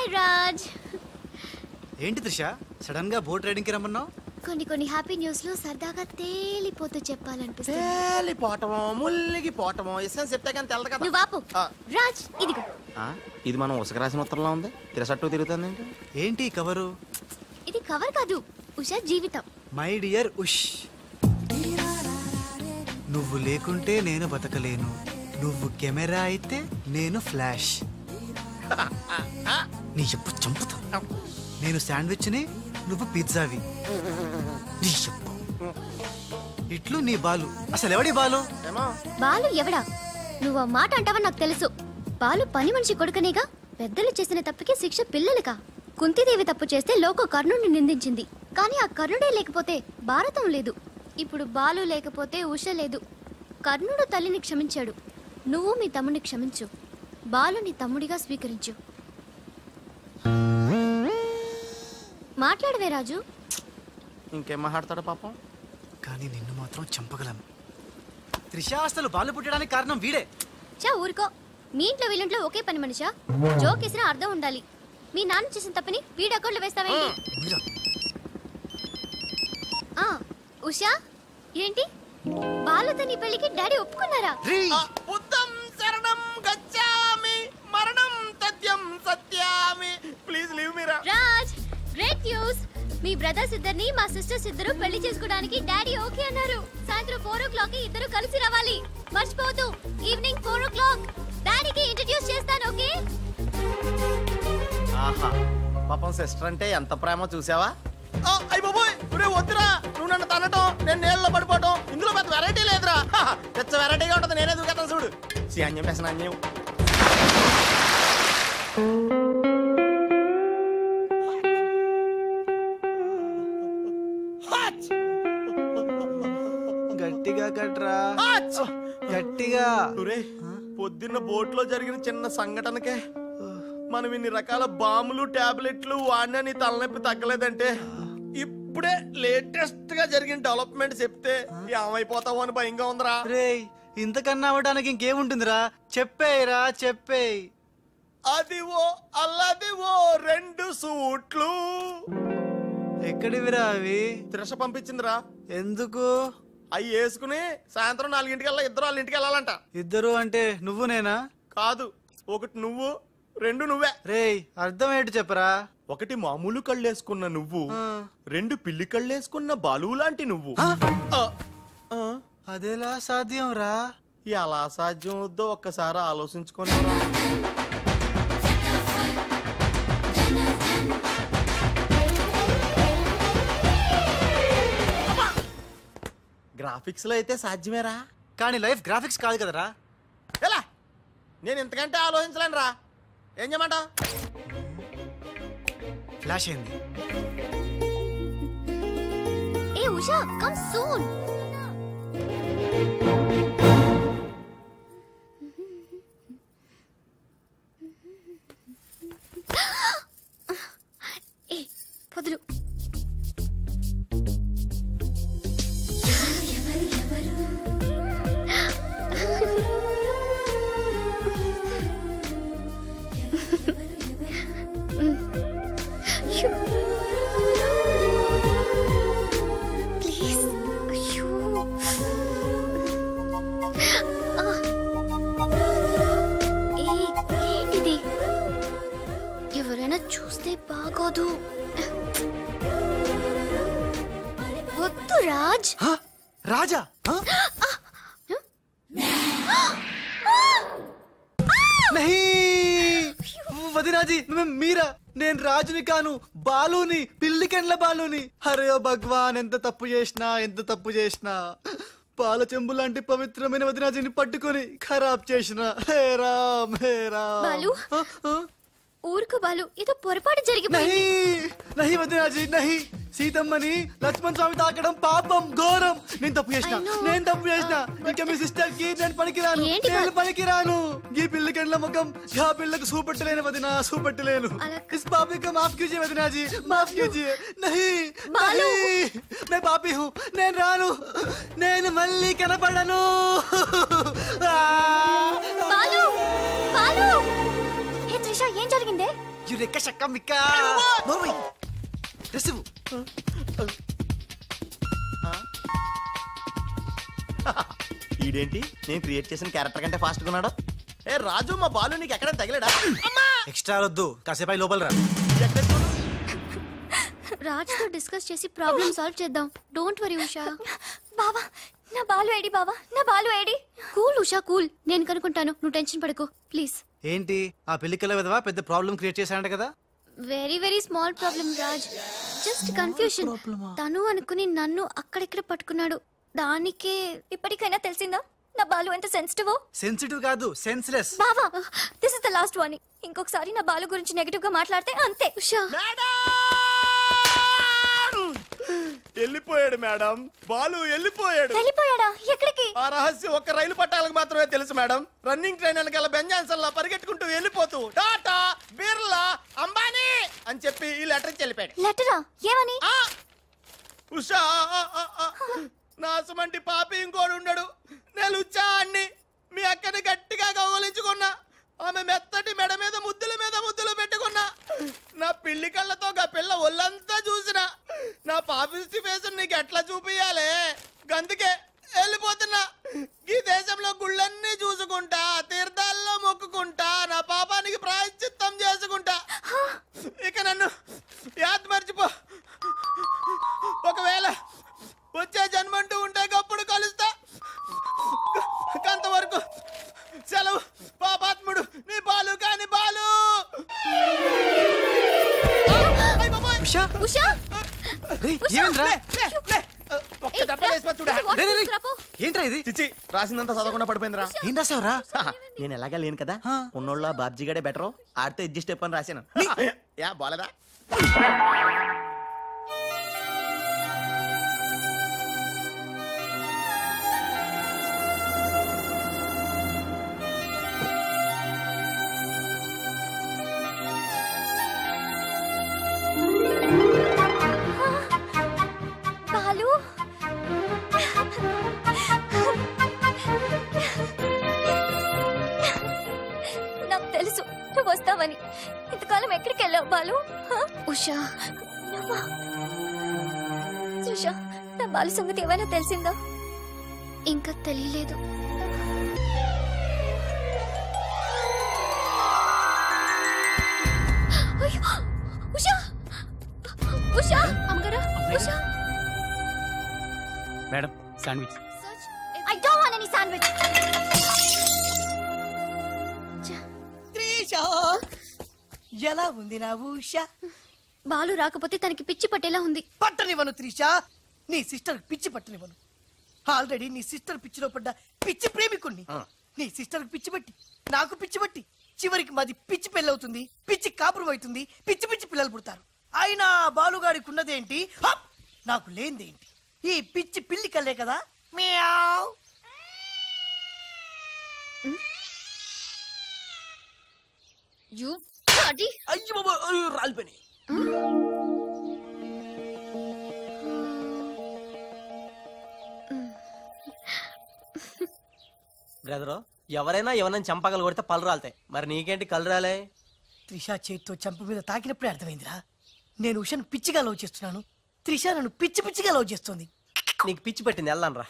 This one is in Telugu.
హాయ్ రాజ్. ఏంటి త్రిష సడన్ గా బోట్ రైడింగ్ కి రమ్మన్నావు? కొన్ని హ్యాపీ న్యూస్ లో సరదాగా తేలిపోతూ చెప్పాలనిపిస్తుంది. తేలిపోవటమో ముల్లిగిపోవటమో ఇష్టం చెప్తే కానీ తెలదు కదా. నువ్వు ఆపు. రాజ్ ఇదిగో. ఇది మనం ఉసక రాసిన ఉత్తరంలో ఉంది. తిరసట్టు తిరుగుతుంది ఏంటి కవరు? ఇది కవర్ కాదు, ఉషా జీవితం. మై డియర్ ఉష్, నువ్వు లేకుంటే నేను బతకలేను. నువ్వు కెమెరా అయితే నేను ఫ్లాష్. నీ చెప్పు చంపుతా. నేను శాండ్విచ్ ని, నువ్వు పిజ్జావి. నీ చెప్పు ఇట్లు నీ బాలు. అసలు ఎవడి బాలు? బాలు ఎవడా? నువ్వు ఆ మాట అంటావని నాకు తెలుసు. బాలు పని మనిషి కొడుకనేగా. పెద్దలు చేసిన తప్పుకి శిక్ష పిల్లలుగా. కుంతిదేవి తప్పు చేస్తే లోక కర్ణుడిని నిందించింది. కానీ ఆ కర్ణుడే లేకపోతే భారతం లేదు. ఇప్పుడు బాలు లేకపోతే ఉష లేదు. కర్ణుడు తల్లిని క్షమించాడు. నువ్వు మీ తమ్ముడిని క్షమించు. బాలుని తమ్ముడిగా స్వీకరించు. మాట్లాడవే రాజు. ఇంకేం మాట్లాడతాడు పాపం. కానీ నిన్ను మాత్రం చంపగలను. త్రిష అసలు బాలు పుట్టడానికి కారణం వీడే. చా ఊరుకో. మీ ఇంట్లో వీళ్ళింట్లో ఒకే పని మనిషా? జోక్ వేసినా అర్థం ఉండాలి. మీ నాన్న చేసిన తప్పని వీడి అకౌంట్లో వేస్తావేంటి? ఉషా ఏంటి బాలుతో నీ పెళ్లికి డాడీ ఒప్పుకున్నారా? బుద్ధం శరణం గచ్ఛామి మరణం తథ్యం సత్యామి. ప్లీజ్ లీవ్ మీ రా. Raj great news. మీ బ్రదర్స్ ఇద్దరిని మా సిస్టర్స్ ఇద్దరు పెళ్లి చేసుకోవడానికి డాడీ ఓకే అన్నారు. సాయంత్రం 4 o'clock ఇద్దరు కలిసి రావాలి. మర్చిపోవద్దు. ఈవినింగ్ 4 o'clock డాడీకి ఇంట్రడ్యూస్ చేస్తాను. ఓకే? ఆహా, పాపం సిస్టర్ అంటే ఎంత ప్రేమో చూసావా? అయ్య బాబోయ్, వద్దురా. నువ్వు నన్ను తనటం, నేను నీళ్ళలో పడిపోవటం, ఇందులో పెద్ద వెరైటీ లేదురా. పెద్ద వెరైటీగా ఉంటుంది. నేనే దూకేతాను చూడు. అన్యం వేసిన అన్యం. గట్టిగా కట్రా, గట్టిగా. పొద్దున్న బోట్ లో జరిగిన చిన్న సంఘటనకే మనం ఇన్ని రకాల బాంబులు టాబ్లెట్లు వాడినా నీ తలనొప్పి తగ్గలేదంటే ఇప్పుడే లేటెస్ట్ గా జరిగిన డెవలప్మెంట్ చెప్తే ఏమైపోతావో అని భయంగా ఉందిరా. రేయ్, ఇంతకన్నా అవ్వడానికి ఇంకేముంటుందిరా? చెప్పేయరా, చెప్పేయ్. అదివో అల్లదివో 2 సూట్లు. ఎక్కడివిరా అవి? త్రిష పంపించిందిరా. ఎందుకు? అవి వేసుకుని సాయంత్రం 4 ఇద్దరు వాళ్ళ ఇంటికి వెళ్ళాలంట. ఇద్దరు అంటే నువ్వు నేనా? కాదు, ఒకటి నువ్వు, 2 నువ్వే. రేయ్, అర్థం ఏంటి చెప్పరా? ఒకటి మామూలు కళ్ళేసుకున్న నువ్వు, 2 పిల్లి కళ్ళేసుకున్న బాలు లాంటి నువ్వు. అదేలా సాధ్యం రా? ఎలా సాధ్యం వద్దో ఒక్కసారి ఆలోచించుకొని. గ్రాఫిక్స్ లో అయితే సాధ్యమేరా, కానీ లైఫ్ గ్రాఫిక్స్ కాదు కదరా. ఎలా? నేను ఇంతకంటే ఆలోచించలేను రా. ఏం చేయమంటావు? ఫ్లాష్ అయింది. ఏ ఉషా, కమ్ సూన్. ఏ పొదలు. ఎవరైనా చూస్తే బాగోదు. వద్దు రాజ్. రాజా? వదినాజీ, మీరా? నేను రాజుని కాను, బాలుని, పిల్లికెండ్ల బాలుని. అరే భగవాన్, ఎంత తప్పు చేసినా పాల చెంబు లాంటి పవిత్రమైన వదినాజీని పట్టుకొని ఖరాబ్ చేసిన. హే రామ్, హే రామ్. బాలు, ఊరుకు బాలు, ఏదో పొరపాటు జరిగిపోయింది. నహి వదినాజీ, నహి. సీతమ్మని లక్ష్మణ్ స్వామి తాకడం పాపం, ఘోరం. నేను తప్పు చేసిన. ఇంకా మీ సిస్టర్ కి నేను పనికిరాను. ఈ పిల్లకెండ్ల ముఖం ఆ పిల్లకు చూపెట్టలేను వదినా, చూపెట్టలేను. ఇస్ పాపి కా మాఫ్ కీజియే వదినాజీ, మాఫ్ కీజియే. నహి, మే పాపి హూ, నేను రాను. నేను మళ్ళీ కనపడను. బాలు, బాలు. హే త్రిష, ఏం జరిగిందే? యురెక్క షక్క మిక్క నోర్మై రిసివ్ ఈడేంటి నేను క్రియేట్ చేసిన క్యారెక్టర్ కంటే ఫాస్ట్ ఉన్నాడు. ఏ రాజు మా బాలు నీకు ఎక్కడ తగిలేడా? ఎక్స్ట్రా వద్దు కాసేపు లోపల రా. రాజ్తో డిస్కస్ చేసి ప్రాబ్లం సాల్వ్ చేద్దాం. Don't worry Usha. బావా నా బాలు ఏడి, బావా నా Balu AD. Cool Usha cool, నేను కనుక్కుంటాను, నువ్వు టెన్షన్ పడకు ప్లీజ్. ఏంటి ఆ పెళ్లికల విధవా పెద్ద ప్రాబ్లం క్రియేట్ చేశాడంట కదా? Very very small problem Raj, just confusion. తను అనుకుని నన్ను అక్కడిక్కడ పట్టుకున్నాడు, దానికే. ఇప్పటికైనా తెలిసిందా నా బాలు ఎంత సెన్సిటివ్? సెన్సిటివ్ కాదు, సెన్స్లెస్. బావా this is the last warning. ఇంకొకసారి నా బాలు గురించి నెగటివ్ గా మాట్లాడితే అంతే. ఉషా వెళ్ళిపోయాడు మేడం, బాలు వెళ్ళిపోయాడు. వెళ్ళిపోయాడా? ఎక్కడికి? ఆ రహస్యం ఒక్క రైలు పట్టాలకు మాత్రమే తెలుసు మేడం. రన్నింగ్ ట్రైన్ వెనకాల బెంజాన్సన్ లా పరిగెట్టుకుంటూ వెళ్ళిపోతూ టాటా బిర్లా అంబానీ అని చెప్పి ఈ లెటర్ వెళ్ళిపోయాడు. లెటరా? ఏమని? ఉషా నా సుమంటి పాపి ఇంకోడు ఉండడు. నేను ఉచ్చాన్ని మీ అక్కని గట్టిగా కౌగలించుకున్నా. ఆమె మెత్తటి మెడ మీద ముద్దులు పెట్టుకున్నా. నా పిల్లి కళ్ళతో ఆ పిల్ల ఒళ్ళంతా చూసిన. నా పాపిస్టి ఫేస్ నీకు ఎట్లా చూపియాలే? గందుకే వెళ్ళిపోతున్నా. ఈ దేశంలో గుళ్ళన్నీ చూసుకుంటా, తీర్థాల్లో మొక్కుకుంటా, నా పాపానికి ప్రాయశ్చిత్తం చేసుకుంటా. ఇక నన్ను యాద్ మర్చిపో. ఒకవేళ వచ్చే జన్మంటూ ఉంటే అప్పుడు కలుస్తా. అంతవరకు సెలవు. పాపాత్ముడు నీ బాలు కాని బాలు. ఉషా ఏంట్రా ఇది? చిచి రాసిందంతా చదవకుండా పడిపోయిందిరా. ఏం రాసావురా? నేను ఎలాగా లేను కదా, ఉన్నోళ్ళ బాబ్జీగాడే బెటరు, ఆడితే అడ్జస్ట్ అయిపోయి రాశాను. యా బాలేదా? బాలు నాకు తెలుసు నువ్వు వస్తావని. ఇంతకాలం ఎక్కడికి వెళ్ళావు బాలు? ఉషా ఉషా నా బాలు సంగతి ఏమైనా తెలిసిందా? ఇంకా తెలియలేదు. ఉషా ఉషా అమ్మగారా Usha. Madam sandwich. I don't want any sandwich. Trisha ఎలా ఉంది నా ఉషా? బాలు రాకపోతే తనకి పిచ్చి పట్టేలా ఉంది. పట్టనివ్వను త్రిషా, నీ సిస్టర్ పిచ్చి పట్టనివ్వను. ఆల్రెడీ నీ సిస్టర్ పిచ్చిలో పడ్డ పిచ్చి ప్రేమికుణ్ణి. నీ సిస్టర్ పిచ్చి పట్టి నాకు పిచ్చి పట్టి చివరికి మాది పిచ్చి పెళ్ళవుతుంది, పిచ్చి కాపురం అవుతుంది, పిచ్చి పిచ్చి పిల్లలు పుడతారు. అయినా బాలుగాడికి ఉన్నదేంటి, నాకు లేనిదేంటి? ఈ పిచ్చి పిల్లి కల్లే కదా. మియావ్. అయ్యో బాబా రాలిపోయి. బ్రదరు ఎవరైనా ఎవరైనా చంపగలు కొడితే పళ్ళు రాలుతాయి, మరి నీకేంటి కళ్ళు రాలే? త్రిషా చేత్తో చంప మీద తాకినప్పుడే అర్థమైందిరా. నేను ఉషను పిచ్చిగా లవ్ చేస్తున్నాను, త్రిష నన్ను పిచ్చి పిచ్చిగా లవ్ చేస్తుంది. నీకు పిచ్చి పట్టింది, వెళ్ళాను రా.